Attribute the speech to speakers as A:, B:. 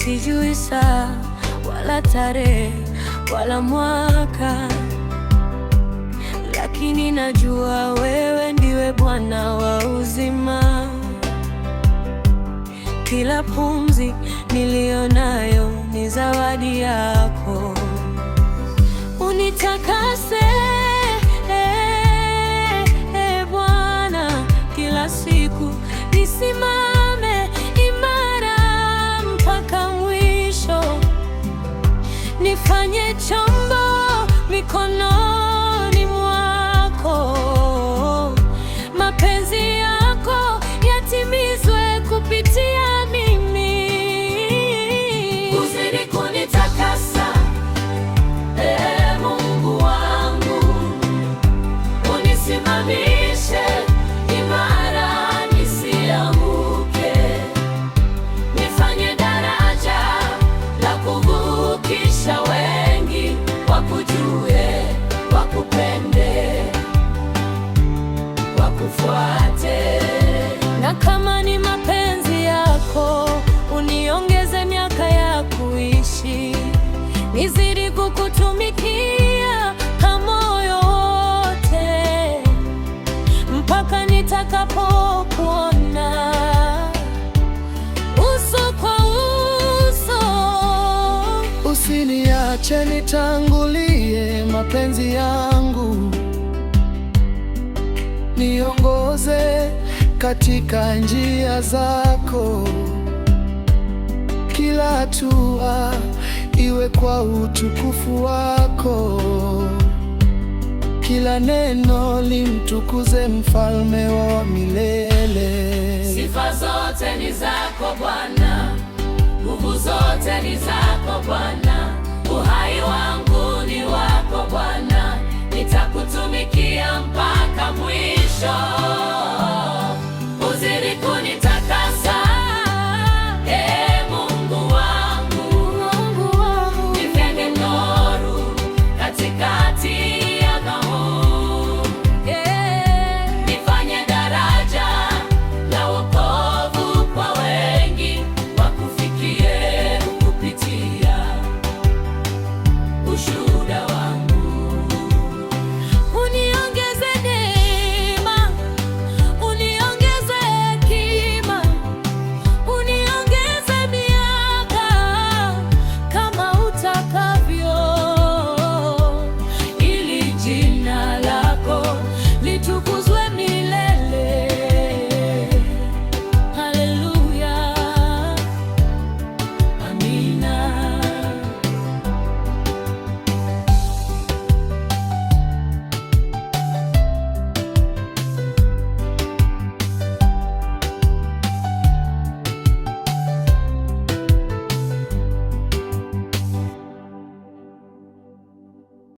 A: sijui saa wala tarehe wala mwaka, lakini najua wewe ndiwe Bwana wa uzima. Kila pumzi nilionayo ni zawadi yako. Unitakase Bwana, kila siku nisimame imara mpaka mwisho. Nifanye chombo mikononi mwako, mapenzi yako yatimizwe kupitia mimi. Uzidi kunitakasa, Mungu wangu, unisimamishe imara nisianguke. Nifanye daraja la kuvukisha wengi, wakujue, wakupende, wakufuate. Na kama ni mapenzi yako, uniongeze miaka ya kuishi, nizidi kukutumikia kwa moyo wote, mpaka nitakapokuona uso kwa uso.
B: Usiniache nitangulie mapenzi yangu, niongoze katika njia zako. Kila hatua iwe kwa utukufu wako, kila neno limtukuze mfalme wa milele.
A: Sifa zote ni zako Bwana, nguvu zote ni zako Bwana, uhai wangu ni wako Bwana, nitakutumikia mpaka mwisho.